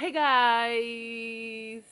Hey guys.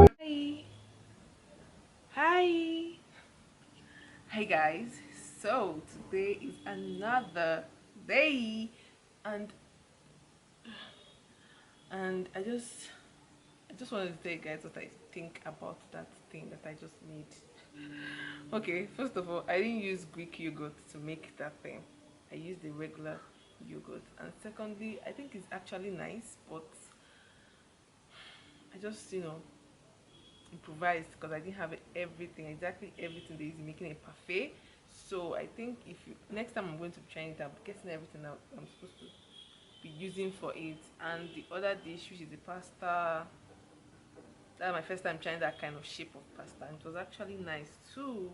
Hi. Hi. Hey guys. So today is another day and I just wanted to tell you guys what I think about that thing that I just made. Okay, first of all, I didn't use Greek yogurt to make that thing. I used the regular yogurt. And secondly, I think it's actually nice, but I just, improvised because I didn't have everything, exactly everything there is in making a parfait. So I think if you next time I'm going to be trying it, I'm getting everything out I'm supposed to be using for it. And the other dish, which is the pasta, that's my first time trying that kind of shape of pasta, and it was actually nice too.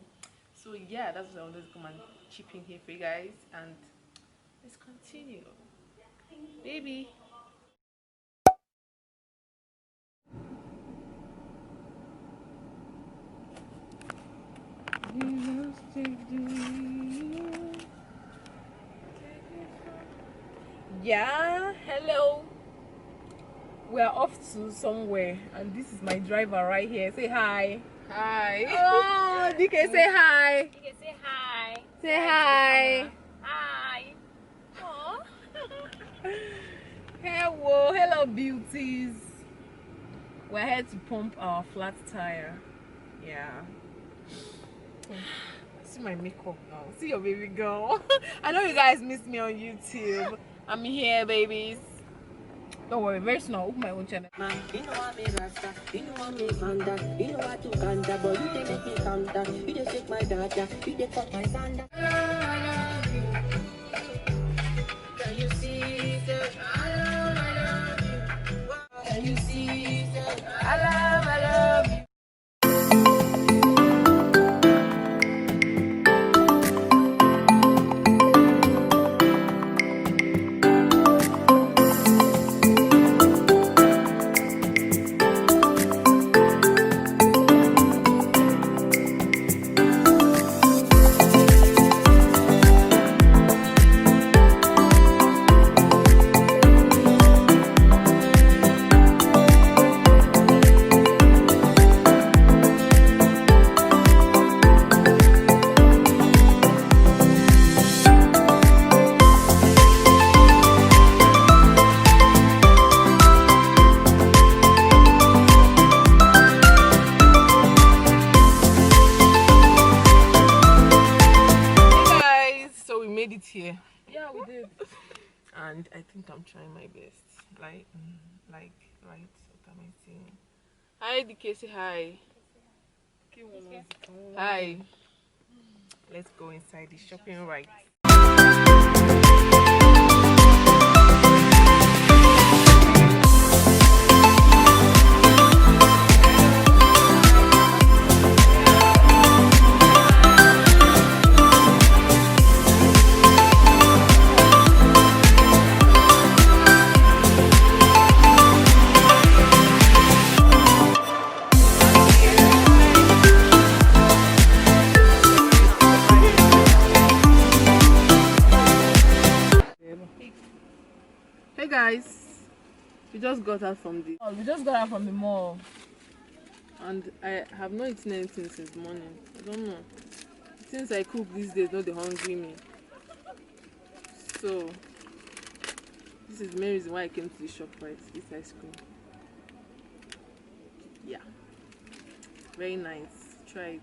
So yeah, that's what I wanted to come and chip in here for you guys, and let's continue, baby. Yeah, hello. We're off to somewhere, and this is my driver right here. Say hi. Hi. Oh, DK, say hi. You can say hi. Say hi. Hi. Aww. Hello, hello, beauties. We're here to pump our flat tire. Yeah. See my makeup now. See your baby girl. I know you guys missed me on YouTube. I'm here, babies. Don't worry, very soon I'll open my own channel. Man, you know I me rasta, you know I me manda, you know I do ganda, but you dey make me calm down. You dey shake my dada, you dey cut my sanda. Can you see that I love you? Can you see that I love you? made it here. Yeah, we did. And I think I'm trying my best. Like, right? What am I saying? Hi, DK, say hi. Hi. Let's go inside the shopping right. Hey guys, we just got out from the We just got out from the mall. and I have not eaten anything since morning. I don't know. Since I cook these days, not they hungry me. So this is the main reason why I came to the shop, right? This ice cream. Yeah. Very nice. Try it.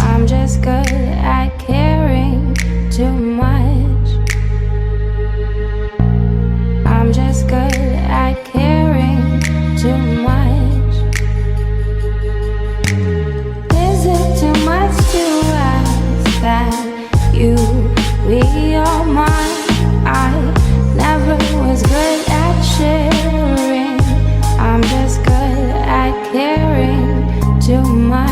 I'm just good at caring too much. I'm just good at caring too much. Is it too much to ask that you be all mine? I never was good at sharing. I'm just good at caring too much.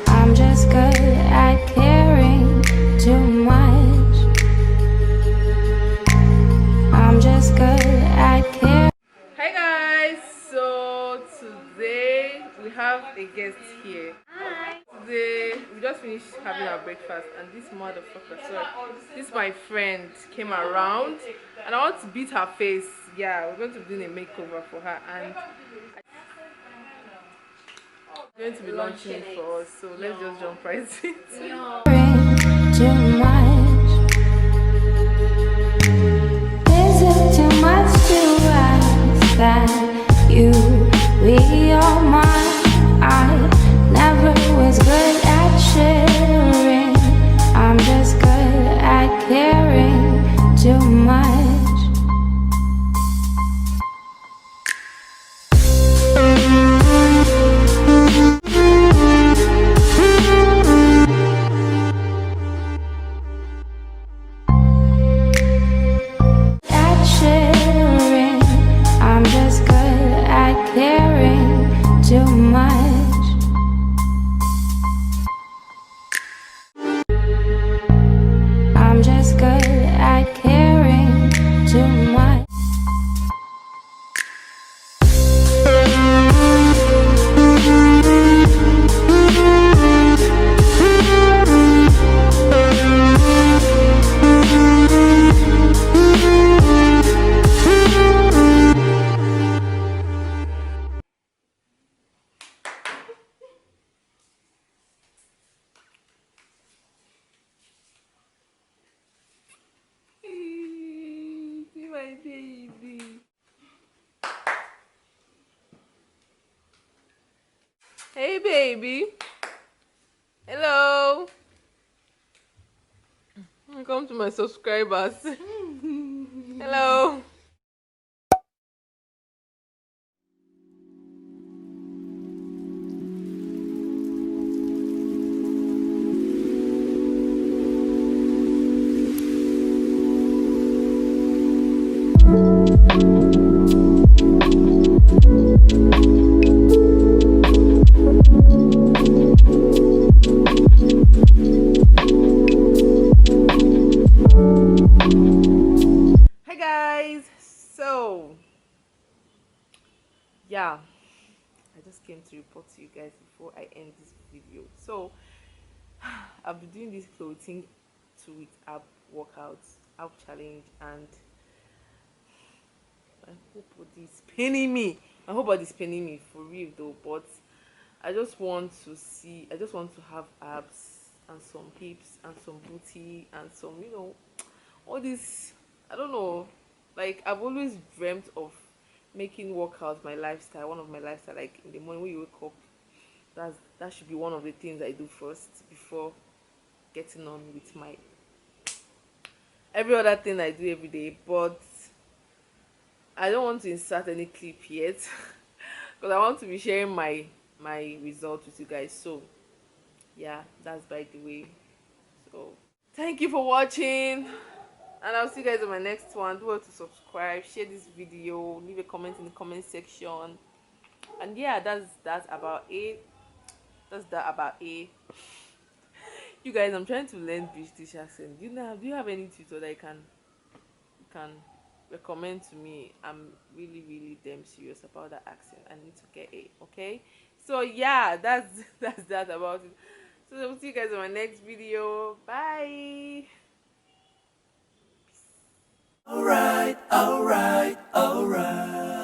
I'm just good at caring too much. I'm just good at caring. Hi guys, so today we have a guest here. Hi. Today we just finished having our breakfast and this motherfucker, sorry, this my friend came around and I want to beat her face. Yeah, we're going to be doing a makeover for her and we're going to be launching it for us, so let's just jump right into it. Too much. Is it too much to ask that you be all mine? I never was good at sharing. I'm just good at caring too much. Too much. I'm just good at my baby. Hey, baby. Hello. Welcome to my subscribers. Hello. Hi guys. So yeah, I just came to report to you guys before I end this video. So I've been doing this clothing 2 week app workouts, app challenge, and I hope body's paining me. I hope body's paining me for real though, but I just want to see, I just want to have abs and some hips and some booty and some, all this. I don't know, like I've always dreamt of making workouts my lifestyle, one of my lifestyle. Like in the morning when you wake up, that should be one of the things I do first before getting on with my every other thing I do every day. But I don't want to insert any clip yet because I want to be sharing my results with you guys. So yeah, that's by the way. So thank you for watching, and I'll see you guys on my next one. Do well to subscribe, share this video, leave a comment in the comment section. And yeah, that's about it. That's that about it. You guys, I'm trying to learn British accent. Do you have any tutor that you can recommend to me? I'm really, really damn serious about that accent. I need to get it. Okay. So yeah, that's that's that about it. So I'll see you guys on my next video. Bye. Alright, alright, alright.